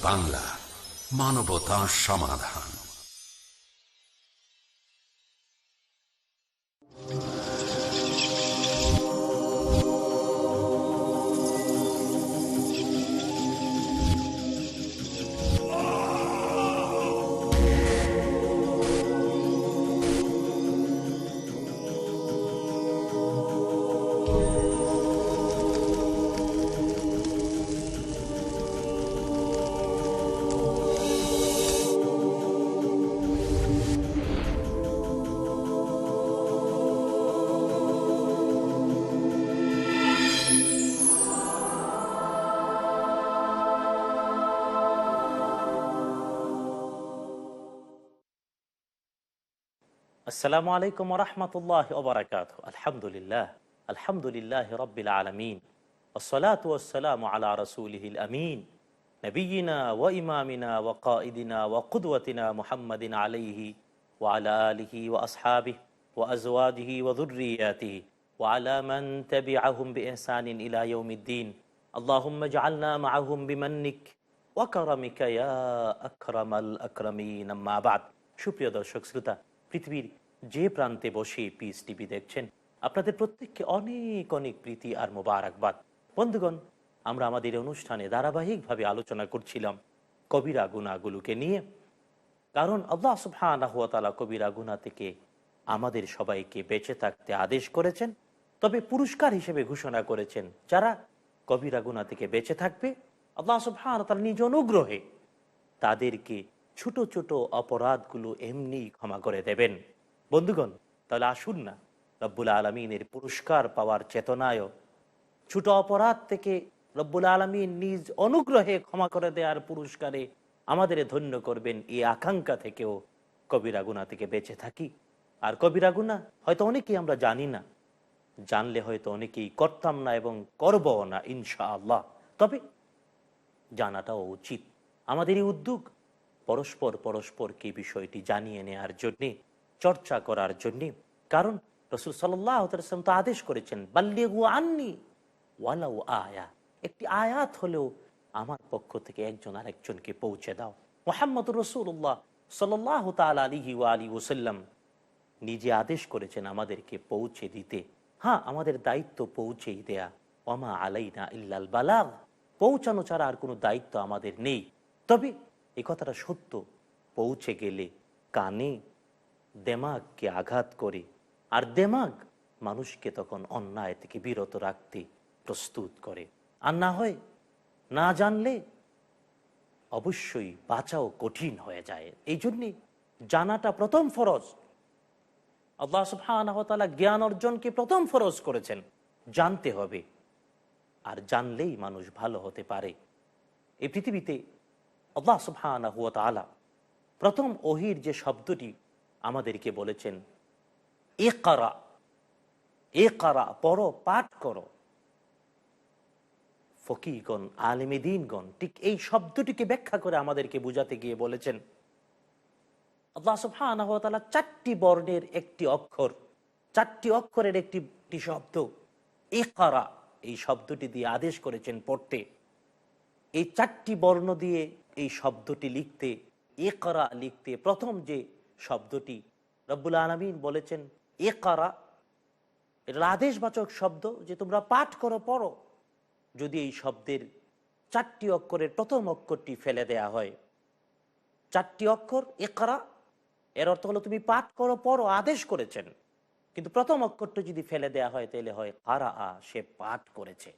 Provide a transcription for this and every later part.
বাংলা, মানবতা সমাধান। আসসালামু আলাইকুম ওয়া রাহমাতুল্লাহি ওয়া বারাকাতুহু। আলহামদুলিল্লাহ রাব্বিল আলামিন, ওয়াসসালাতু ওয়াসসালামু আলা রাসূলিহিল আমিন, নবিয়িনা ওয়া ইমামিনা ওয়া কায়িদিনা ওয়া কুদওয়াতিনা মুহাম্মাদিন আলাইহি ওয়া আলা আলিহি ওয়া আসহাবিহি ওয়া আজওয়াজিহি ওয়া যুররিয়াতিহি ওয়া আলা মান তাবি'আহুম বিইহসানিন ইলা ইয়াউমিদ্দিন। আল্লাহুম্মা ইজআলনা মা'আহুম বিমান্নিক ওয়া কারামিকা ইয়া আকরামাল আকরামিন। আম্মা বা'দ। সুপ্রিয় দর্শক শ্রোতা, পৃথিবীর যে প্রান্তে বসে পিস টিভি দেখছেন, আপনাদের প্রত্যেককে অনেক অনেক প্রীতি আর মোবারকবাদ। বন্ধুগণ, আমরা আমাদের অনুষ্ঠানে ধারাবাহিকভাবে আলোচনা করছিলাম কবিরা গুনাহগুলোকে নিয়ে। কারণ আল্লাহ সুবহানাহু ওয়া তাআলা কবিরা গুনাহ থেকে আমাদের সবাইকে বেঁচে থাকতে আদেশ করেছেন, তবে পুরস্কার হিসেবে ঘোষণা করেছেন যারা কবিরা গুনাহ থেকে বেঁচে থাকবে আল্লাহ সুবহানাহু ওয়া তাআলা নিজ অনুগ্রহে তাদেরকে ছোট ছোট অপরাধগুলো এমনি ক্ষমা করে দেবেন। বন্ধুগণ, তাহলে আসুন না রব্বুল আলমিনের পুরস্কার পাওয়ার চেতনায় ছোট অপরাধ থেকে রব্বুল আলমিন নিজ অনুগ্রহে ক্ষমা করে দেওয়ার পুরস্কারে আমাদের ধন্য করবেন এই আকাঙ্ক্ষা থেকেও কবিরা গুনাহ থেকে বেঁচে থাকি। আর কবিরা গুনাহ হয়তো অনেকেই আমরা জানি না, জানলে হয়তো অনেকেই করতাম না এবং করবও না ইনশাআল্লাহ। তবে জানাটাও উচিত। আমাদের এই উদ্যোগ পরস্পরকে বিষয়টি জানিয়ে নেওয়ার জন্যে, চর্চা করার জন্যে। কারণ রাসূল সাল্লাল্লাহু আলাইহি ওয়াসাল্লাম তো আদেশ করেছেন, বাল্লিগু আন্নি ওয়ালাউ আয়া, একটি আয়াত হলেও আমার পক্ষ থেকে একজন আরেকজনকে পৌঁছে দাও। মুহাম্মদুর রাসূলুল্লাহ সাল্লাল্লাহু তাআলা আলাইহি ওয়া আলিহি ওয়াসাল্লাম নিজে আদেশ করেছেন আমাদেরকে পৌঁছে দিতে। হ্যাঁ, আমাদের দায়িত্ব পৌঁছেই দেয়া। ওমা আলাইনা ইল্লাল বালাগ, পৌঁছানো ছাড়া আর কোনো দায়িত্ব আমাদের নেই। তবে এই কথাটা সত্য, পৌঁছে গেলে কানে দেমাগকে আঘাত করে, আর দেমাগ মানুষকে তখন অন্যায় থেকে বিরত রাখতে প্রস্তুত করে। আর না হয় না জানলে অবশ্যই বাঁচাও কঠিন হয়ে যায়। এই জন্যে জানাটা প্রথম ফরজ। আল্লাহ সুবহানাহু ওয়া তাআলা জ্ঞান অর্জনকে প্রথম ফরজ করেছেন, জানতে হবে। আর জানলেই মানুষ ভালো হতে পারে। এই পৃথিবীতে আল্লাহ সুবহানাহু ওয়া তাআলা প্রথম ওহীর যে শব্দটি আমাদেরকে বলেছেন, ইকরা, ইকরা, পড়ো, পাঠ করো। ফকিহগণ, আলেমে দ্বীনগণ ঠিক এই শব্দটিকে ব্যাখ্যা করে আমাদেরকে বুঝাতে গিয়ে বলেছেন, আল্লাহ সুবহানাহু ওয়া তাআলা চারটি বর্ণের একটি অক্ষর, চারটি অক্ষরের একটি শব্দ ইকরা, এই শব্দটি দিয়ে আদেশ করেছেন পড়তে। এই চারটি বর্ণ দিয়ে এই শব্দটি লিখতে, ইকরা লিখতে প্রথম যে শব্দটি রব্বুল আলামিন বলেছেন ইকরা, এটা আদেশবাচক শব্দ যে তোমরা পাঠ করো, পড়ো। যদি এই শব্দের চারটি অক্ষরের প্রথম অক্ষরটি ফেলে দেয়া হয়, চারটি অক্ষর ইকরা, এর অর্থ হলো তুমি পাঠ করো, পড়ো, আদেশ করেছেন। কিন্তু প্রথম অক্ষরটা যদি ফেলে দেয়া হয় তাহলে হয় কারা, সে পাঠ করেছে,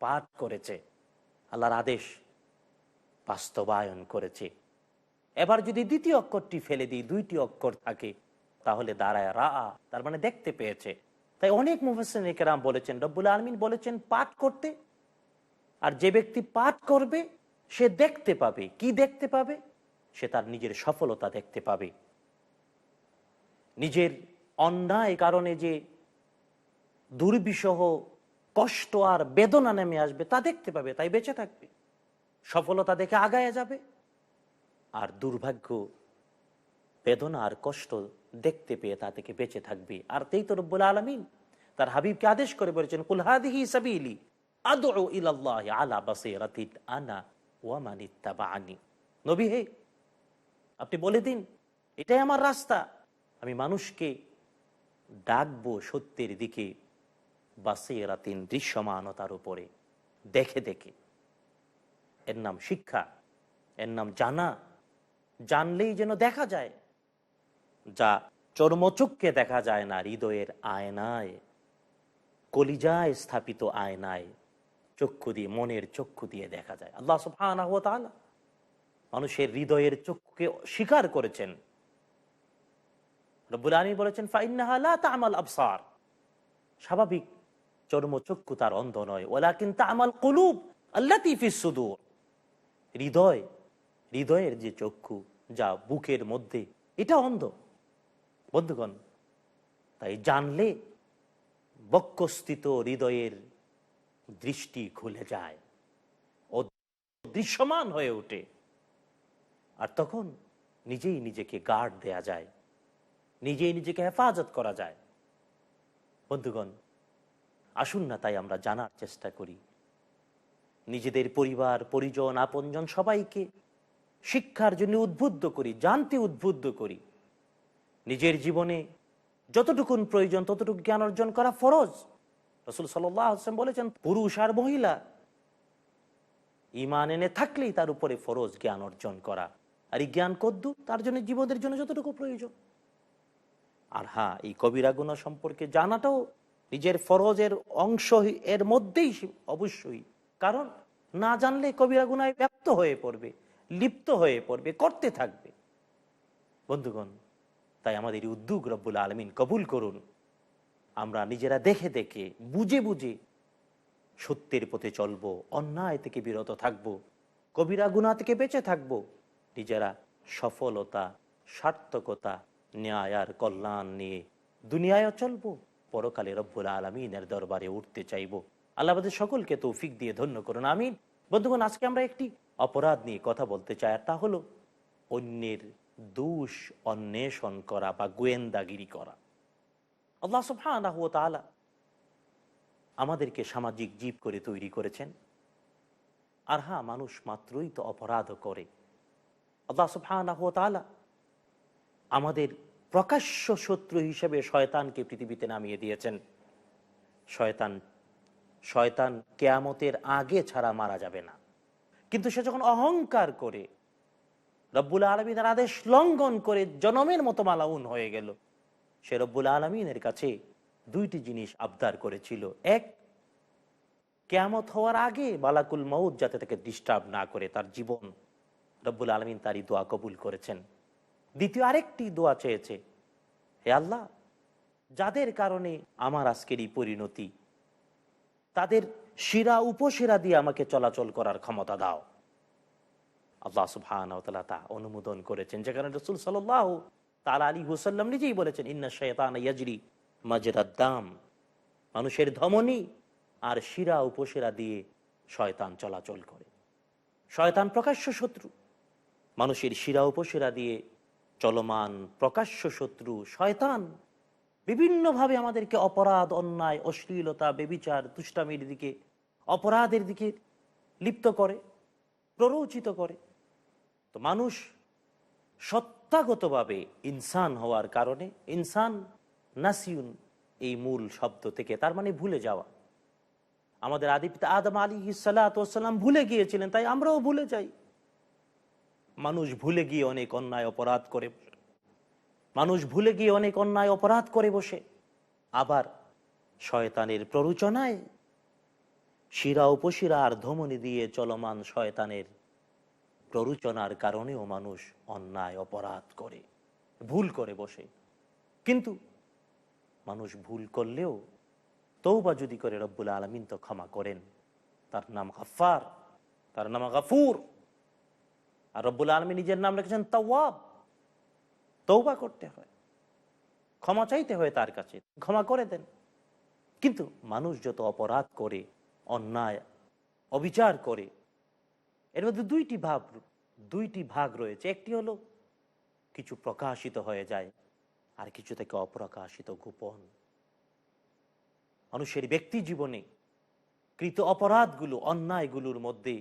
পাঠ করেছে, আল্লাহর আদেশ বাস্তবায়ন করেছে। এবার যদি দ্বিতীয় অক্ষরটি ফেলে দিই, দুইটি অক্ষর থাকে, তাহলে দাঁড়ায় রা, তার মানে দেখতে পেয়েছে। তাই অনেক মুফাসসিরিন কেরাম বলেছেন, রব্বুল আলামিন বলেছেন পাঠ করতে, আর যে ব্যক্তি পাঠ করবে সে দেখতে পাবে। কি দেখতে পাবে? সে তার নিজের সফলতা দেখতে পাবে, নিজের অন্যায় কারণে যে দুর্বিষহ কষ্ট আর বেদনা নেমে আসবে তা দেখতে পাবে, তাই বেঁচে থাকবে, সফলতা দেখে আগায় যাবে। আর দুর্ভাগ্য, বেদনা আর কষ্ট দেখতে পেয়ে তা থেকে বেঁচে থাকবে। আর তাই তো রব্বুল আলামিন তার হাবিবকে আদেশ করে বলেছেন, কুল হাদিহি সাবিলি আদউ ইলাল্লাহি আলা বাসীরাতিন আনা ওয়া মান ইত্তাবা'আনি, নবী হে, আপনি বলে দিন এটাই আমার রাস্তা, আমি মানুষকে ডাকবো সত্যের দিকে, বাসীরাতিন, দৃশ্যমানতার উপরে, দেখে দেখে। এর নাম শিক্ষা, এর নাম জানা। জানলেই যেন দেখা যায়, যা চর্মচক্ষে দেখা যায় না, হৃদয়ের আয়নায়, কলিজায় স্থাপিত আয়নায় চক্ষু দিয়ে, মনের চক্ষু দিয়ে দেখা যায়। আল্লাহ সুবহানাহু ওয়া তাআলা মানুষের হৃদয়ের চক্ষুকে স্বীকার করেছেন। রব্বুল আলামিন বলেছেন, ফাইন্নাহা লা তা'মাল আবসার, স্বাভাবিক চর্মচক্ষু তার অন্ধ নয়, ওয়ালাকিন তা'মাল কুলুব আল্লাতী ফিস সুদূর, হৃদয়, হৃদয়ের যে চক্ষু, যা বুকের মধ্যে, এটা অন্ধ। বন্ধুগণ, তাই জানলে বক্ষস্থিত হৃদয়ের দৃষ্টি খুলে যায়, ও দৃশ্যমান হয়ে ওঠে, আর তখন নিজেই নিজেকে গার্ড দেয়া যায়, নিজেই নিজেকে হেফাজত করা যায়। বন্ধুগণ, আসুন না তাই আমরা জানার চেষ্টা করি, নিজেদের পরিবার, পরিজন, আপনজন সবাইকে শিক্ষার জন্য উদ্বুদ্ধ করি, জানতে উদ্বুদ্ধ করি। নিজের জীবনে যতটুকুন প্রয়োজন ততটুকু জ্ঞান অর্জন করা ফরজ। রাসূল সাল্লাল্লাহু আলাইহি ওয়াসাল্লাম বলেছেন, পুরুষ আর মহিলা ঈমান এনে থাকলেই তার উপরে ফরজ জ্ঞান অর্জন করা। আর এই জ্ঞান কদ্দু, তার জন্য জীবনের জন্য যতটুকু প্রয়োজন। আর হ্যাঁ, এই কবিরা গুনাহ সম্পর্কে জানাটাও নিজের ফরজের অংশ, এর মধ্যেই অবশ্যই। কারণ না জানলে কবিরা গুনাহে ব্যপ্ত হয়ে পড়বে, লিপ্ত হয়ে পড়বে, করতে থাকবে। বন্ধুগণ, তাই আমাদের এই উদ্যোগ রব্বুল আলামিন কবুল করুন। আমরা নিজেরা দেখে দেখে, বুঝে বুঝে সত্যের পথে চলবো, অন্যায় থেকে বিরত থাকবো, কবিরা গুনাহ থেকে বেঁচে থাকবো, নিজেরা সফলতা, সার্থকতা, ন্যায় আর কল্যাণ নিয়ে দুনিয়ায়ও চলবো, পরকালে রব্বুল আলামিনের দরবারে উঠতে চাইবো। আল্লাহ আমাদের সকলকে তৌফিক দিয়ে ধন্য করুন, আমিন। বন্ধুগণ, আজকে আমরা একটি অপরাধ নিয়ে কথা বলতে চাই, আর তা হলো অন্যের দোষ অন্বেষণ করা বা গোয়েন্দাগিরি করা। আল্লাহ সুবহানাহু ওয়া তাআলা আমাদেরকে সামাজিক জীব করে তৈরি করেছেন। আর হ্যাঁ, মানুষ মাত্রই তো অপরাধ করে। আল্লাহ সুবহানাহু ওয়া তাআলা আমাদের প্রকাশ্য শত্রু হিসেবে শয়তানকে পৃথিবীতে নামিয়ে দিয়েছেন। শয়তান কিয়ামতের আগে ছাড়া মারা যাবে না। কিন্তু সে যখন অহংকার করে রব্বুল আলামিনের আদেশ লঙ্ঘন করে জনমের মতো মালাউন হয়ে গেল, সে রব্বুল আলামিনের কাছে দুইটি জিনিস আবদার করেছিল। এক, কিয়ামত হওয়ার আগে মালাকুল মউত যাতে তাকে ডিস্টার্ব না করে তার জীবন। রব্বুল আলামিন তারই দোয়া কবুল করেছেন। দ্বিতীয় আরেকটি দোয়া চেয়েছে, হে আল্লাহ, যাদের কারণে আমার আজকের এই পরিণতি, তাদের শিরা উপশিরা দিয়ে আমাকে চলাচল করার ক্ষমতা দাও। আল্লাহ সুবহানাহু ওয়া তাআলা তা অনুমোদন করেছেন, যেখানে রাসূল সাল্লাল্লাহু তাআলা আলাইহি ওয়াসাল্লাম নিজেই বলেছেন, ইন্না শাইতানা ইয়াজরি মাজরাদ দাম, মানুষের ধমনী আর শিরা উপশিরা দিয়ে শয়তান চলাচল করে। শয়তান প্রকাশ্য শত্রু, মানুষের শিরা উপশিরা দিয়ে চলমান প্রকাশ্য শত্রু শয়তান বিভিন্নভাবে আমাদেরকে অপরাধ, অন্যায়, অশ্লীলতা, বেবিচার, দুষ্টামির দিকে, অপরাধের দিকে লিপ্ত করে, প্ররোচিত করে। তো মানুষ সত্তাগতভাবে ইনসান হওয়ার কারণে, ইনসান নাসিউন এই মূল শব্দ থেকে, তার মানে ভুলে যাওয়া। আমাদের আদি পিতা আদম আলাইহিস সালাতু ওয়াস সালাম ভুলে গিয়েছিলেন, তাই আমরাও ভুলে যাই। মানুষ ভুলে গিয়ে অনেক অন্যায় অপরাধ করে, মানুষ ভুলে গিয়ে অনেক অন্যায় অপরাধ করে বসে। আবার শয়তানের প্ররোচনায় শিরা উপশিরা আর ধমনী দিয়ে চলমান শয়তানের প্ররোচনার কারণেও মানুষ অন্যায় অপরাধ করে, ভুল করে বসে। কিন্তু মানুষ ভুল করলেও তওবা যদি করে, রব্বুল আলামিন তো ক্ষমা করেন। তার নাম গাফফার, তার নাম গাফুর। আর রব্বুল আলামিন নিজের নাম রেখেছেন তাওয়াব। তওবা করতে হয়, ক্ষমা চাইতে হয় তার কাছে, ক্ষমা করে দেন। কিন্তু মানুষ যত অপরাধ করে, অন্যায় অবিচার করে, এর মধ্যে দুইটি ভাগ রয়েছে। একটি হলো কিছু প্রকাশিত হয়ে যায়, আর কিছু থেকে অপ্রকাশিত, গোপন। মানুষের ব্যক্তি জীবনে কৃত অপরাধগুলো, অন্যায়গুলোর মধ্যে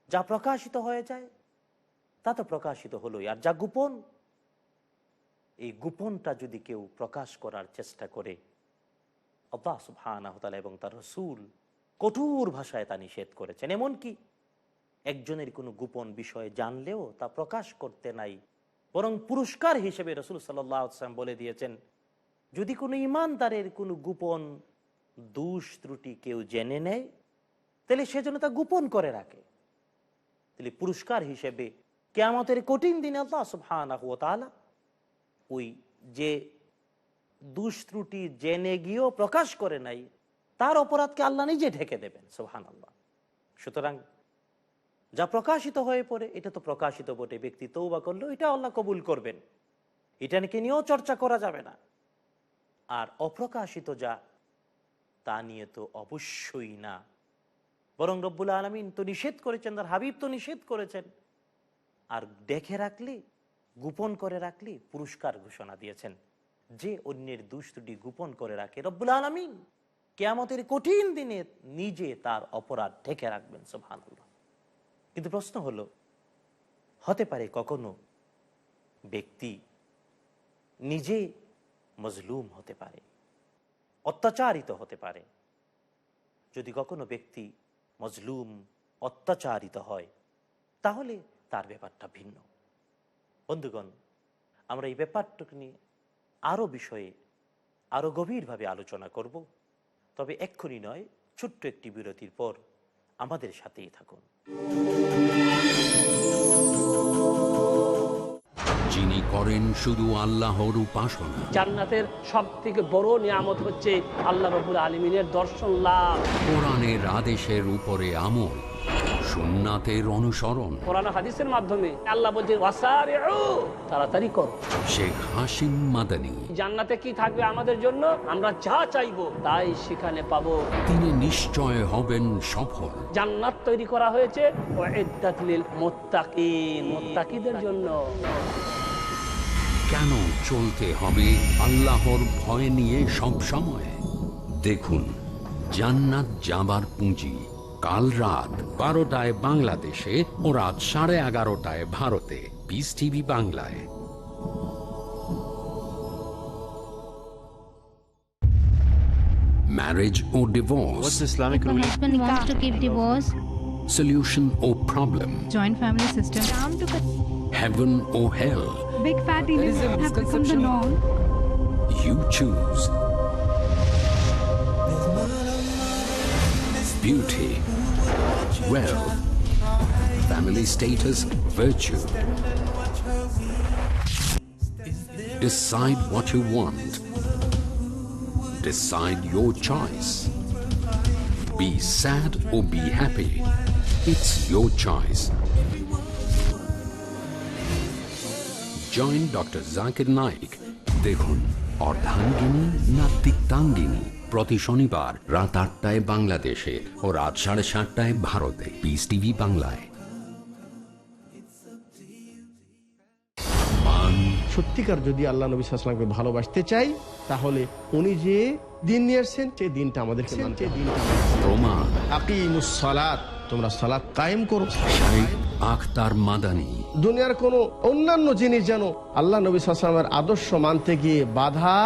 যা প্রকাশিত হয়ে যায় তা তো প্রকাশিত হলোই, আর যা গোপন, এই গোপনটা যদি কেউ প্রকাশ করার চেষ্টা করে, আল্লাহ সুবহানাহু ওয়া তাআলা এবং তার রাসূল কঠোর ভাষায় তা নিষেধ করেছেন। এমনকি একজনের কোনো গোপন বিষয় জানলেও তা প্রকাশ করতে নাই, বরং পুরস্কার হিসেবে রাসূল সাল্লাল্লাহু আলাইহি ওয়াসাল্লাম বলে দিয়েছেন, যদি কোনো ঈমানদারের কোনো গোপন দোষ ত্রুটি কেউ জেনে নেয়, তাহলে সে যেন তা গোপন করে রাখে। তাহলে পুরস্কার হিসেবে কিয়ামতের কঠিন দিনে আল্লাহ সুবহানাহু ওয়া তাআলা ওই যে দোষ ত্রুটি জেনে গিয়েও প্রকাশ করে নাই, তার অপরাধকে আল্লাহ নিজে ঢেকে দেবেন, সুবহানাল্লাহ। সুতরাং যা প্রকাশিত হয়ে পড়ে, এটা তো প্রকাশিত বটে, ব্যক্তি তওবা করলেও এটা আল্লাহ কবুল করবেন, এটা নিয়েও চর্চা করা যাবে না। আর অপ্রকাশিত যা, তা নিয়ে তো অবশ্যই না, বরং রব্বুল আলামিন তো নিষেধ করেছেন, তার হাবিব তো নিষেধ করেছেন। আর দেখে রাখলে, গোপন করে রাখলে পুরস্কার ঘোষণা দিয়েছেন, যে অন্যের দোষ ত্রুটি গোপন করে রাখে, রব্বুল আলামিন কিয়ামতের কঠিন দিনে নিজে তার অপরাধ ঢেকে রাখবেন, সুবহানাল্লাহ। কিন্তু প্রশ্ন হলো, হতে পারে কখনো ব্যক্তি নিজে মজলুম হতে পারে, অত্যাচারিত হতে পারে। যদি কখনো ব্যক্তি মজলুম, অত্যাচারিত হয়, তাহলে তার ব্যাপারটা ভিন্ন। বন্ধুগণ, আমরা এই ব্যাপারটুকু নিয়ে আরো বিষয়ে আরো গভীরভাবে আলোচনা করব, তবে এক্ষুনি নয়, ছোট্ট একটি বিরতির পর আমাদের সাথেই থাকুন। যিনি করেন শুধু আল্লাহর উপাসনা, জান্নাতের সবথেকে বড় নিয়ামত হচ্ছে আল্লাহ রাব্বুল আলামিনের দর্শন লাভ। কোরআনের আদেশের উপরে আমল, সুন্নাতের অনুসরণ। কোরআন হাদিসের মাধ্যমে আল্লাহ বলছেন ওয়াসারিউ, তাড়াতাড়ি করো। শেখ হাসিম মাদানী, জান্নাতে কি থাকবে আমাদের জন্য, আমরা যা চাইবো তাই সেখানে পাবো। তিনি নিশ্চয় হবেন সফল। জান্নাত তৈরি করা হয়েছে উইদ্দাত লিল মুত্তাকিন, মুত্তাকিদের জন্য। কেন চলতে হবে আল্লাহর ভয় নিয়ে সব সময়? দেখুন জান্নাত যাবার পুঁজি, কাল রাত 12টায় বাংলাদেশে ও রাত 11:30টায় ভারতে, পিস টিভি বাংলায়। Marriage or divorce? What's Islamic The ruling? husband wants to give divorce. Solution or problem? Joint family system. Heaven or hell? Big fat events have become the norm. You choose. Beauty, wealth, family status, virtue. Decide what you want. Decide your choice. Be sad or be happy. It's your choice. Join Dr. Zakir Naik. দেখুন অর্ধাঙ্গিনী না তিক্তাঙ্গিনী, প্রতি শনিবার রাত 8টায় বাংলাদেশে ও রাত 7:30টায় ভারতে, piece TV বাংলায়। সত্যিকার যদি আল্লাহ নবী সাল্লাল্লাহু আলাইহি ওয়াসাল্লামকে ভালোবাসতে চাই, তাহলে উনি যে দিন নিয়ে আসছেন সেই দিনটা আমাদেরকে মানতে হবে। প্রমাণ আকিমুস সালাত, তোমরা সালাত কায়েম করো। শাইখ আখতার মাদানী। দুনিয়ার কোনো অন্যান্য জিনিস যেন আল্লাহ নবী সাল্লাল্লাহু আলাইহি ওয়াসাল্লামের আদর্শ মানতে গিয়ে বাধা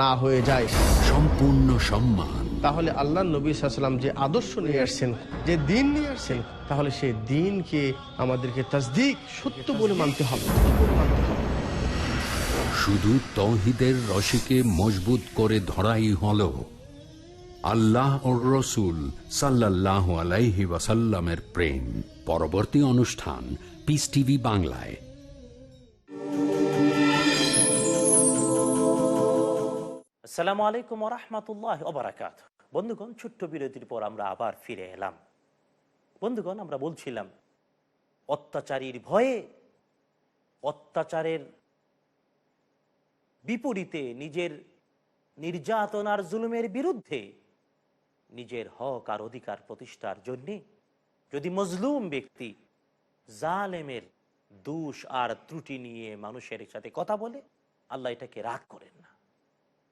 না হয়ে যায়। সম্পূর্ণ সম্মান। তাহলে আল্লাহ নবী সাল্লাল্লাহু আলাইহি ওয়াসাল্লাম যে আদর্শ নিয়ে আসছেন, যে দিন নিয়ে আসছেন, তাহলে সেই দিনকে আমাদেরকে তাসদিক, সত্য বলে মানতে হবে। শুধু তৌহিদের রশিকে মজবুত করে ধরাই হলো আল্লাহ ও রসুল সাল্লাল্লাহু আলাইহি ওয়াসাল্লামের প্রেম। পরবর্তী অনুষ্ঠান পিস টিভি বাংলায়। আসসালামু আলাইকুম ওয়া রাহমাতুল্লাহি ওয়া বারাকাতুহু। বন্ধুগণ, ছোট্ট বিরতির পর আমরা আবার ফিরে এলাম। বন্ধুগণ, আমরা বলছিলাম অত্যাচারীর ভয়ে, অত্যাচারের বিপরীতে, নিজের নির্যাতন আর জুলুমের বিরুদ্ধে নিজের হক আর অধিকার প্রতিষ্ঠার জন্যে যদি মজলুম ব্যক্তি জালেমের দোষ আর ত্রুটি নিয়ে মানুষের সাথে কথা বলে, আল্লাহ এটাকে রাগ করেন না।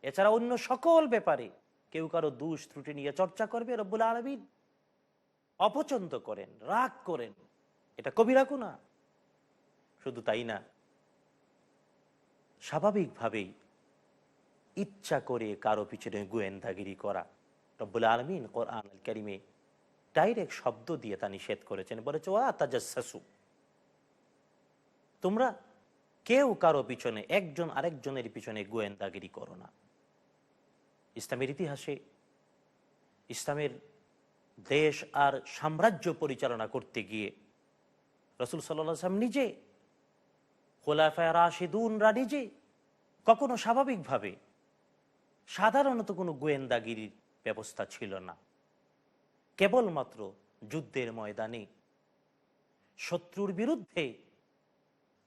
এছাড়া অন্য সকল ব্যাপারে কেউ কারো দোষ ত্রুটি নিয়ে চর্চা করবে, রব্বুল আলামিন অপছন্দ করেন, রাগ করেন। এটা কবিরা গুনাহ। শুধু তাই না, স্বাভাবিকভাবেই ইচ্ছা করে কারো পিছনে গোয়েন্দাগিরি করা রব্বুল আলামিন কোরআন আল কারীমে ডাইরেক্ট শব্দ দিয়ে তা নিষেধ করেছেন। বলেছে ওয়া তাজাসসু, তোমরা কেউ কারো পিছনে, একজন আরেকজনের পিছনে গোয়েন্দাগিরি করো না। ইসলামের ইতিহাসে ইসলামের দেশ আর সাম্রাজ্য পরিচালনা করতে গিয়ে রাসূল সাল্লাল্লাহু আলাইহি ওয়াসাল্লাম নিজে, খোলাফায়ে রাশিদুনরা নিজে কখনো স্বাভাবিকভাবে সাধারণত কোনো গোয়েন্দাগিরির ব্যবস্থা ছিল না। কেবলমাত্র যুদ্ধের ময়দানে শত্রুর বিরুদ্ধে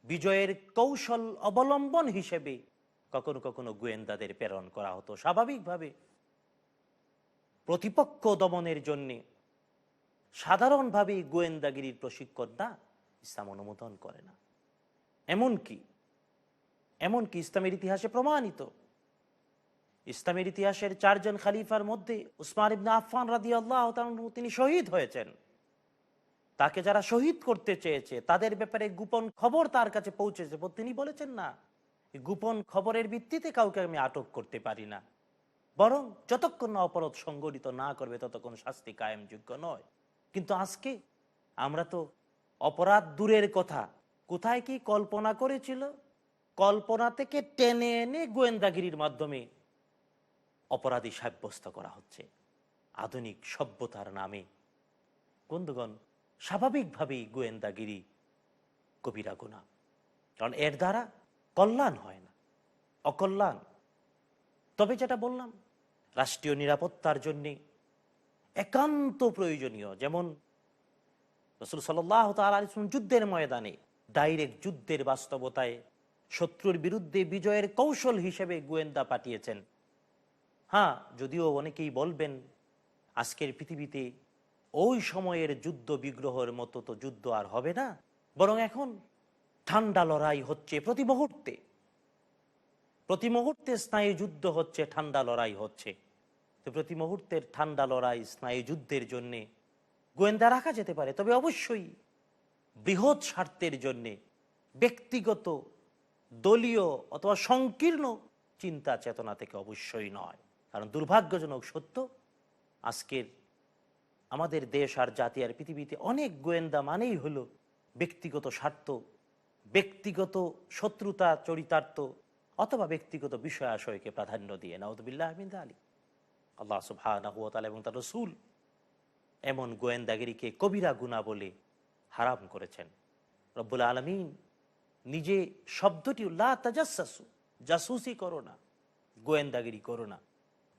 বিজয়ের কৌশল অবলম্বন হিসেবে কখনো কখনো গোয়েন্দাদের প্রেরণ করা হতো। স্বাভাবিকভাবে প্রতিপক্ষ দমনের জন্যে সাধারণভাবে গোয়েন্দাগিরির প্রশিক্ষণ না, ইসলাম অনুমোদন করে না। এমনকি ইসলামের ইতিহাসে প্রমাণিত, ইসলামের ইতিহাসের 4 জন খলিফার মধ্যে উসমান ইবনে আফফান রাদিয়াল্লাহু তাআলা আনহু তিনি শহীদ হয়েছেন। তাকে যারা শহীদ করতে চেয়েছে তাদের ব্যাপারে গোপন খবর তার কাছে পৌঁছেছে, তিনি বলেছেন না, এই গোপন খবরের ভিত্তিতে কাউকে আমি আটক করতে পারি না, বরং যতক্ষণ না অপরাধ সংগঠিত না করবে ততক্ষণ শাস্তি কায়েমযোগ্য নয়। কিন্তু আজকে আমরা তো অপরাধ দূরের কথা, কোথায় কি কল্পনা করেছিল, কল্পনা থেকে টেনে এনে গোয়েন্দাগিরির মাধ্যমে অপরাধী সাব্যস্ত করা হচ্ছে আধুনিক সভ্যতার নামে। বন্ধুগণ, স্বাভাবিকভাবেই গোয়েন্দাগিরি কবিরা গুনাহ, কারণ এর দ্বারা কল্যাণ হয় না, অকল্যাণ। তবে যেটা বললাম, রাষ্ট্রীয় নিরাপত্তার জন্য একান্ত প্রয়োজনীয়, যেমন রাসূল সাল্লাল্লাহু তাআলা আলাইহি ওয়াসাল্লাম যুদ্ধের ময়দানে ডাইরেক্ট যুদ্ধের বাস্তবতায় শত্রুর বিরুদ্ধে বিজয়ের কৌশল হিসেবে গোয়েন্দা পাঠিয়েছেন। হ্যাঁ, যদিও অনেকেই বলবেন আজকের পৃথিবীতে ওই সময়ের যুদ্ধ বিগ্রহের মতো তো যুদ্ধ আর হবে না, বরং এখন ঠান্ডা লড়াই হচ্ছে প্রতি মুহূর্তে স্নায়ু যুদ্ধ হচ্ছে, ঠান্ডা লড়াই হচ্ছে। তো প্রতি মুহূর্তের ঠান্ডা লড়াই, স্নায়ু যুদ্ধের জন্য গোয়েন্দা রাখা যেতে পারে, তবে অবশ্যই বৃহৎ স্বার্থের জন্যে, ব্যক্তিগত, দলীয় অথবা সংকীর্ণ চিন্তা চেতনা থেকে অবশ্যই নয়। কারণ দুর্ভাগ্যজনক সত্য, আজকের আমাদের দেশ আর জাতি আর পৃথিবীতে অনেক গোয়েন্দা মানেই হলো ব্যক্তিগত স্বার্থ, ব্যক্তিগত শত্রুতা চরিতার্থ অথবা ব্যক্তিগত বিষয় আশয়কে প্রাধান্য দিয়ে। নাউযুবিল্লাহি মিন যালিক। আল্লাহ সুবহানাহু ওয়া তাআলা এবং তার রাসূল এমন গোয়েন্দাগিরিকে কবিরা গুনাহ বলে হারাম করেছেন। রব্বুল আলামিন নিজে শব্দটি লা তাজাসসু, জাসুসি করো না, গোয়েন্দাগিরি করো না,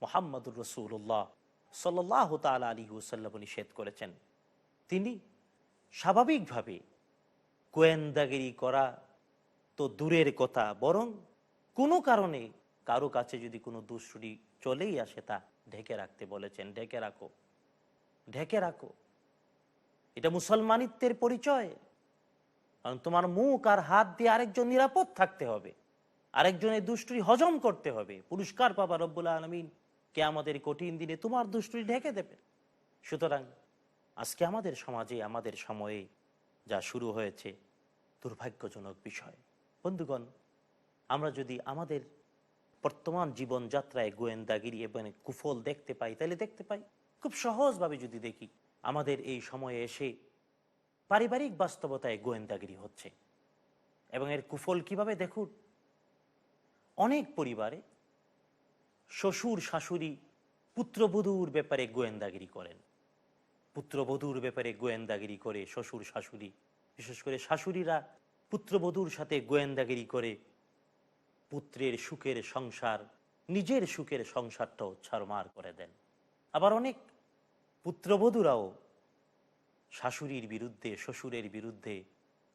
মুহাম্মদুর রাসূলুল্লাহ সাল্লাল্লাহু তাআলা আলাইহি ওয়াসাল্লাম নিষেধ করেছেন। তিনি স্বাভাবিকভাবে গোয়েন্দাগিরি করা তো দূরের কথা, বরং কোনো কারণে কারো কাছে যদি কোনো দুষ্টুরি চলেই আসে তা ঢেকে রাখতে বলেছেন। ঢেকে রাখো, এটা মুসলমানিত্বের পরিচয়। কারণ তোমার মুখ আর হাত দিয়ে আরেকজন নিরাপদ থাকতে হবে, আরেকজনের দুষ্টুরি হজম করতে হবে, পুরস্কার পাবা রব্বুল আলামিন কিয়ামতের কঠিন দিনে তোমার দুষ্টুরি ঢেকে দেবে। সুতরাং আজকে আমাদের সমাজে, আমাদের সময়ে যা শুরু হয়েছে দুর্ভাগ্যজনক বিষয়। বন্ধুগণ, আমরা যদি আমাদের বর্তমান জীবনযাত্রায় গোয়েন্দাগিরি এবং কুফল দেখতে পাই, তাহলে দেখতে পাই খুব সহজভাবে যদি দেখি, আমাদের এই সময়ে এসে পারিবারিক বাস্তবতায় গোয়েন্দাগিরি হচ্ছে। এবং এর কুফল কিভাবে দেখুন, অনেক পরিবারে শ্বশুর শাশুড়ি পুত্রবধূর ব্যাপারে গোয়েন্দাগিরি করেন, পুত্রবধূর ব্যাপারে গোয়েন্দাগিরি করে শ্বশুর শাশুড়ি, বিশেষ করে শাশুড়িরা পুত্রবধূর সাথে গোয়েন্দাগিরি করে পুত্রের সুখের সংসার, নিজের সুখের সংসারটাও ছারমার করে দেন। আবার অনেক পুত্রবধূরাও শাশুড়ির বিরুদ্ধে, শ্বশুরের বিরুদ্ধে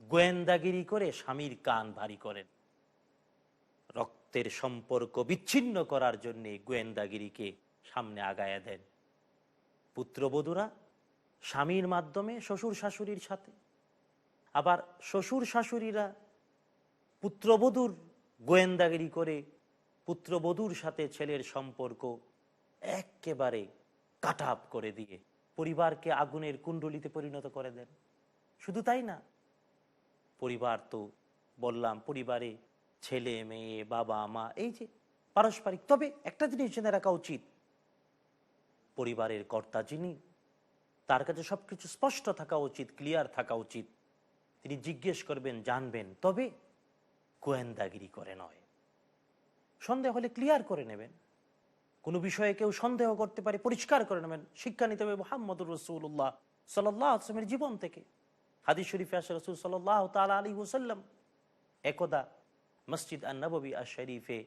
গোয়েন্দাগিরি করে স্বামীর কান ভারী করেন। রক্তের সম্পর্ক বিচ্ছিন্ন করার জন্য গোয়েন্দাগিরিকে সামনে আগায়া দেন পুত্রবধূরা স্বামীর মাধ্যমে শ্বশুর শাশুড়ির সাথে। আবার শ্বশুর শাশুড়িরা পুত্রবধূর গোয়েন্দাগিরি করে পুত্রবধূর সাথে ছেলের সম্পর্ক একেবারে কাট আপ করে দিয়ে পরিবারকে আগুনের কুণ্ডলিতে পরিণত করে দেন। শুধু তাই না, পরিবার তো বললাম, পরিবারে ছেলে মেয়ে বাবা মা, এই যে পারস্পরিক। তবে একটা জিনিস জেনে রাখা উচিত, পরিবারের কর্তা যিনি, তার কাছে সবকিছু স্পষ্ট থাকা উচিত, ক্লিয়ার থাকা উচিত। তিনি জিজ্ঞেস করবেন, জানবেন, তবে গোয়েন্দাগিরি করে নয়। সন্দেহ হলে ক্লিয়ার করে নেবেন। কোনো বিষয়ে কেউ সন্দেহ করতে পারে, পরিষ্কার করে নেবেন। শিক্ষা নিতে হবে মুহাম্মদুর রাসূলুল্লাহ সাল্লাল্লাহু আলাইহি ওয়াসাল্লামের জীবন থেকে। হাদিস শরীফে আসে রাসূল সাল্লাল্লাহু তাআলা আলাইহি ওয়াসাল্লাম একদা মসজিদ আন-নববী আশ-শরীফে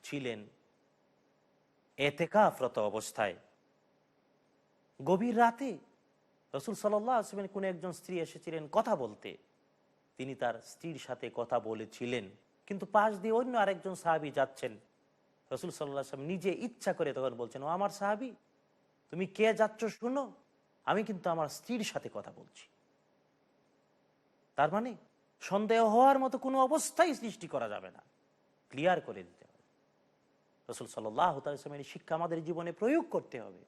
ছিলেন এতেকাফরত অবস্থায়। গভীর রাতে রাসূল সাল্লাল্লাহু আলাইহি ওয়াসাল্লামের কোনো একজন স্ত্রী এসেছিলেন কথা বলতে। তিনি তার স্ত্রীর সাথে কথা বলেছিলেন, কিন্তু পাশ দিয়ে অন্য আরেকজন সাহাবী যাচ্ছেন। রাসূল সাল্লাল্লাহু আলাইহি ওয়াসাল্লাম নিজে ইচ্ছা করে তখন বলছেন, ও আমার সাহাবী, তুমি কে যাচ্ছ শুনো, আমি কিন্তু আমার স্ত্রীর সাথে কথা বলছি। তার মানে সন্দেহ হওয়ার মতো কোনো অবস্থাই সৃষ্টি করা যাবে না, ক্লিয়ার করে দিতে হবে। রাসূল সাল্লাল্লাহু আলাইহি ওয়াসাল্লামের শিক্ষা আমাদের জীবনে প্রয়োগ করতে হবে।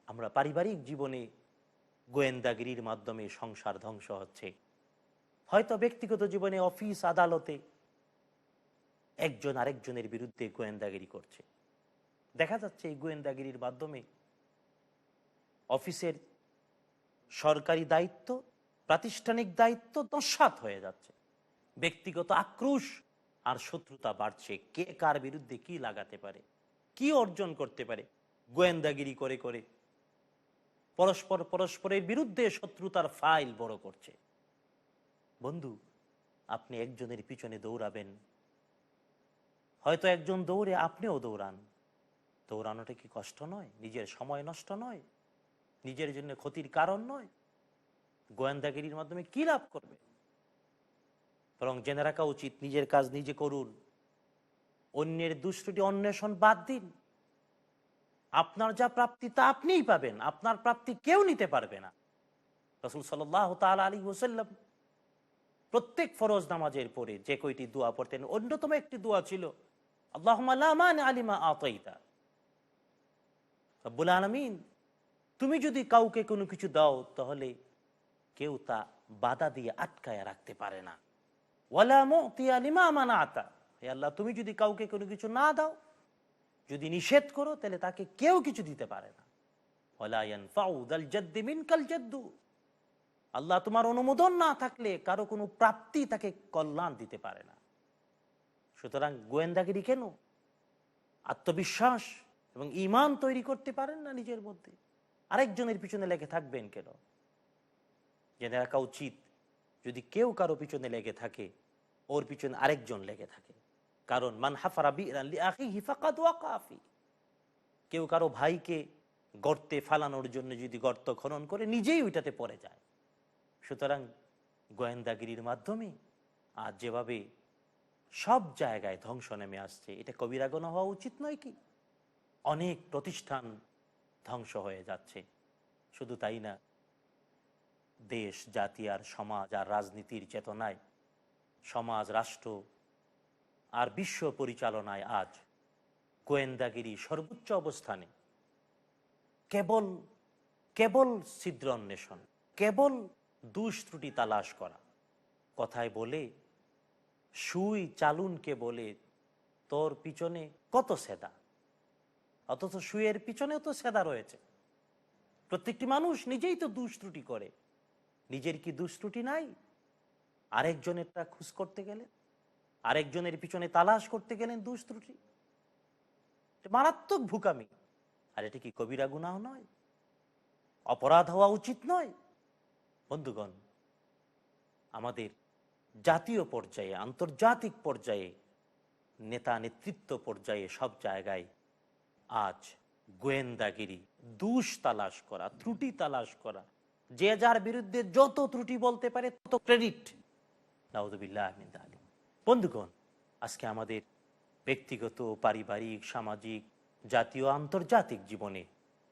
আমরা পারিবারিক জীবনে গোয়েন্দাগিরির মাধ্যমে সংসার ধ্বংস হচ্ছে। হয়তো ব্যক্তিগত জীবনে অফিস আদালতে একজন আরেকজনের বিরুদ্ধে গোয়েন্দাগিরি করছে। দেখা যাচ্ছে এই গোয়েন্দাগিরির মাধ্যমে অফিসের সরকারি দায়িত্ব, প্রাতিষ্ঠানিক দায়িত্ব নস্যাৎ হয়ে যাচ্ছে। ব্যক্তিগত আক্রোশ আর শত্রুতা বাড়ছে। কে কার বিরুদ্ধে কি লাগাতে পারে, কি অর্জন করতে পারে, গোয়েন্দাগিরি করে করে পরস্পর পরস্পরের বিরুদ্ধে শত্রুতার ফাইল বড় করছে। বন্ধু, আপনি একজনের পিছনে দৌড়াবেন, হয়তো একজন দৌড়ে আপনিও দৌড়ান। দৌড়ানোটা কি কষ্ট নয়? নিজের সময় নষ্ট নয়? নিজের জন্য ক্ষতির কারণ নয়? গোয়েন্দাগিরির মাধ্যমে কি লাভ করবে? বরং জেনে রাখা উচিত, নিজের কাজ নিজে করুন, অন্যের দুষ্কৃতি অন্বেষণ বাদ দিন। আপনার যা প্রাপ্তি তা আপনিই পাবেন, আপনার প্রাপ্তি কেউ নিতে পারবে না। রাসূল সাল্লাল্লাহু তাআলা আলাইহি ওয়াসাল্লাম প্রত্যেক ফরজ নামাজের পরে যে কয়টি দোয়া পড়তেন, অন্যতম একটি দোয়া ছিল, আল্লাহুম্মা লা মানিআ লিমা আতাইতা। রব্বুল আলামিন, তুমি যদি কাউকে কোনো কিছু দাও তাহলে কেউ তা বাধা দিয়ে আটকায় রাখতে পারে না। ওয়ালা মুতিয়া লিমা মানাতা, হে আল্লাহ, তুমি যদি কাউকে কোনো কিছু না দাও, যদি নিষেধ করো, তাহলে তাকে কেউ কিছু দিতে পারে না। ওয়ালা ইয়ানফাউ যাল জাদ্দি মিনকাল জাদ্দু, আল্লাহ, তোমার অনুমোদন না থাকলে কারো কোনো প্রাপ্তি তাকে কল্যাণ দিতে পারে না। সুতরাং গোয়েন্দাগিরি কেন? আত্মবিশ্বাস এবং ঈমান তৈরি করতে পারেন না নিজের মধ্যে, আরেকজনের পিছনে লেগে থাকবেন কেন? জেনে রাখা উচিত, যদি কেউ কারো পিছনে লেগে থাকে, ওর পিছনে আরেকজন লেগে থাকে। কারণ মান হাফারা বিরান লিআখিহি ফাকাদ ওয়াকা ফি, কেউ কারো ভাইকে গর্তে ফালানোর জন্য যদি গর্ত খনন করে, নিজেই ওইটাতে পড়ে যায়। সুতরাং গোয়েন্দাগিরির মাধ্যমে আজ যেভাবে সব জায়গায় ধ্বংস নেমে আসছে, এটা কবিরা গুনাহ হওয়া উচিত নয় কি? অনেক প্রতিষ্ঠান ধ্বংস হয়ে যাচ্ছে। শুধু তাই না, দেশ জাতি আর সমাজ আর রাজনীতির চেতনায়, সমাজ রাষ্ট্র আর বিশ্ব পরিচালনায় আজ গোয়েন্দাগিরি সর্বোচ্চ অবস্থানে। কেবল কেবল ছিদ্র অন্বেষণ, কেবল দোষ ত্রুটি তালাশ করা। কথায় বলে, সুই চালুনকে বলে তোর পিছনে কত সেদা, অথচ সুইয়ের পিছনেও তো সেদা রয়েছে। প্রত্যেকটি মানুষ নিজেই তো দোষ ত্রুটি করে, নিজের কি দোষ ত্রুটি নাই? আরেকজনেরটা খুঁজ করতে গেলে, আরেকজনের পিছনে তালাশ করতে গেলেন দোষ ত্রুটি। মারাত্মক ভুকামি। আর এটা কি কবিরা গুনাহ নয়? অপরাধ হওয়া উচিত নয়? বন্ধুগণ, আমাদের জাতীয় পর্যায়ে, আন্তর্জাতিক পর্যায়ে, নেতা নেতৃত্ব পর্যায়ে সব জায়গায় আজ গোয়েন্দাগিরি, দোষ তালাশ করা, ত্রুটি তালাশ করা, যে যার বিরুদ্ধে যত ত্রুটি বলতে পারে তত ক্রেডিট। নাউযুবিল্লাহ মিন যালিক। বন্ধুগণ, আজকে আমাদের ব্যক্তিগত, পারিবারিক, সামাজিক, জাতীয়, আন্তর্জাতিক জীবনে,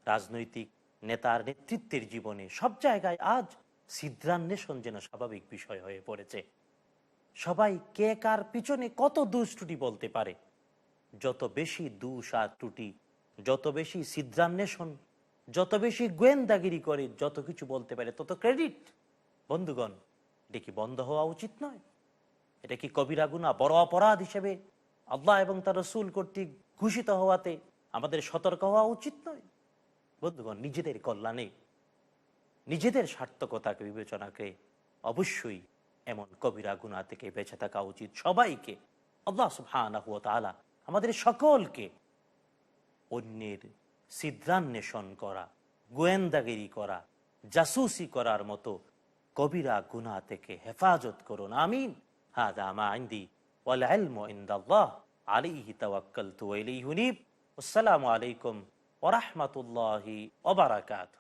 রাজনৈতিক নেতার নেতৃত্বের জীবনে সব জায়গায় আজ ছিদ্রান্বেষণ যেন স্বাভাবিক বিষয় হয়ে পড়েছে। সবাই কে কার পিছনে কত দোষ ত্রুটি বলতে পারে। যত বেশি দোষ আর ত্রুটি, যত বেশি ছিদ্রান্বেষণ, যত বেশি গোয়েন্দাগিরি করে, যত কিছু বলতে পারে তত ক্রেডিট। বন্ধুগণ, এটা কি বন্ধ হওয়া উচিত নয়? এটা কি কবিরা গুনাহ, বড় অপরাধ হিসেবে আল্লাহ এবং তার রাসূল কর্তৃক ঘোষিত হওয়াতে আমাদের সতর্ক হওয়া উচিত নয়? বন্ধুগণ, নিজেদের কল্যাণে, নিজেদের সার্থকতাকে বিবেচনা করে অবশ্যই এমন কবিরা গুনাহ থেকে বেঁচে থাকা উচিত সবাইকে। আল্লাহ সুবহানাহু ওয়া তাআলা আমাদের সকলকে অন্যের ছিদ্রান্বেষণ করা, গোয়েন্দাগিরি করা, জাসুসি করার মতো কবিরা গুনাহ থেকে হেফাজত করুন। আমিন। হাযা মা ইনদি ওয়াল ইলমু ইনদাল্লাহ আলাইহি তাওয়াক্কালতু ওয়া ইলাইহি উনীব। আসসালামু আলাইকুম ওয়া রাহমাতুল্লাহি ওয়া বারাকাতুহু।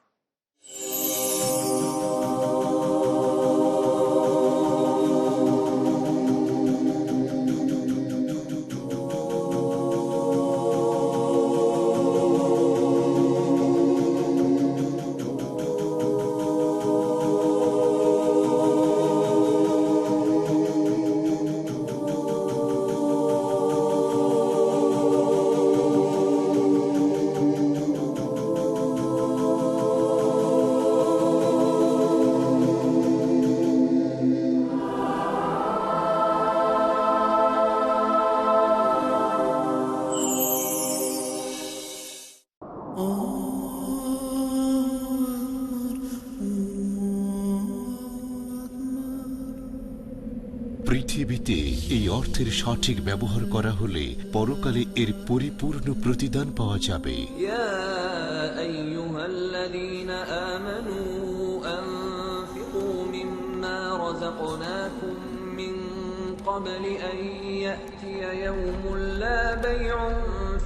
পৃথিবীতে এই অর্থের সঠিক ব্যবহার করা হলে পরকালে এর পরিপূর্ণ প্রতিদান পাওয়া যাবে। ইয়া আইয়ুহাল্লাযীনা আমানু আনফিকু মিম্মা রাযাকনাকুম মিন ক্বাবলি আন ইয়াতিয়া ইয়াওমুন লা বাইউন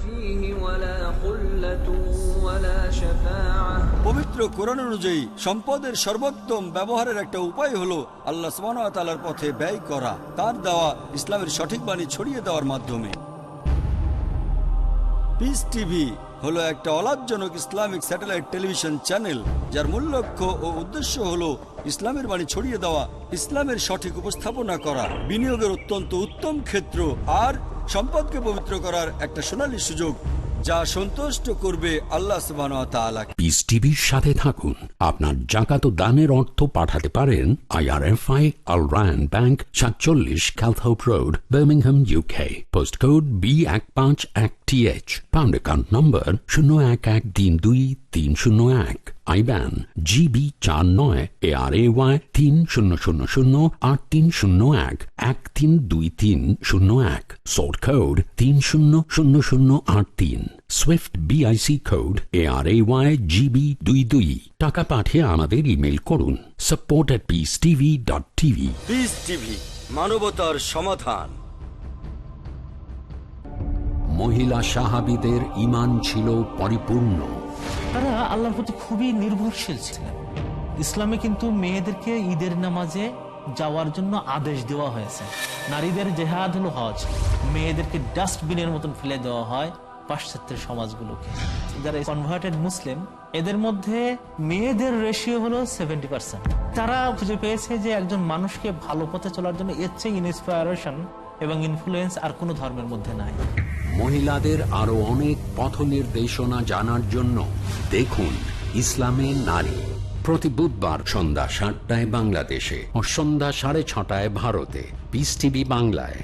ফীহি ওয়ালা খুল্লাতুন ওয়ালা শাফাআহ। পবিত্র কোরআন অনুযায়ী সম্পদের সর্বোত্তম ব্যবহারের একটা উপায় হলো আল্লাহ সুবহানাহু ওয়া তাআলার পথে ব্যয় করা, তার দেওয়া ইসলামের সঠিক বাণী ছড়িয়ে দেওয়ার মাধ্যমে। পিস টিভি হলো একটা অলাভজনক ইসলামিক স্যাটেলাইট টেলিভিশন চ্যানেল, যার মূল লক্ষ্য ও উদ্দেশ্য হলো ইসলামের বাণী ছড়িয়ে দেওয়া, ইসলামের সঠিক উপস্থাপনা করা, বিনিয়োগের অত্যন্ত উত্তম ক্ষেত্র আর সম্পদকে পবিত্র করার একটা সোনালী সুযোগ, যা সন্তুষ্ট করবে আল্লাহ সুবহানাহু ওয়া তাআলা। পিস টিভির সাথে থাকুন। আপনার জাকাত ও দানের অর্থ পাঠাতে পারেন IRFI Al Ryan Bank, 47 Calthorpe Road, Birmingham, UK. Post code B151TH. Pound account number 01132301. IBAN GB49 ARAY 30008301 132301. Sort code 300083. Swift BIC code ARAY GB22. টাকা পাঠিয়ে আমাদের ইমেল করুন support@peacetv.tv। পিস টিভি, মানবতার সমাধান। মহিলা সাহাবীদের ঈমান ছিল পরিপূর্ণ। তারা আল্লাহর প্রতি খুবই নির্ভরশীল ছিলেন। ইসলামে কিন্তু মেয়েদেরকে ঈদের নামাজে যাওয়ার জন্য আদেশ দেওয়া হয়েছে। নারীদের জেহাদ হলো হজ, মেয়েদেরকে ডাস্টবিনের মতন ফেলে দেওয়া হয় পাশ্চাত্যের সমাজগুলোকে। যারা কনভার্টেড মুসলিম, এদের মধ্যে মেয়েদের রেশিও হলো 70%। তারা খুঁজে পেয়েছে যে একজন মানুষকে ভালো পথে চলার জন্য এর চেয়ে ইন্সপায়ারেশন এবং ইনফ্লুয়েন্স আর কোনো ধর্মের মধ্যে নাই। মহিলাদের আরো অনেক পথ নির্দেশনা জানার জন্য দেখুন ইসলামে নারী, প্রতি বুধবার সন্ধ্যা 7টায় বাংলাদেশে ও সন্ধ্যা 6:30 ভারতে। পিস টিভি বাংলায়।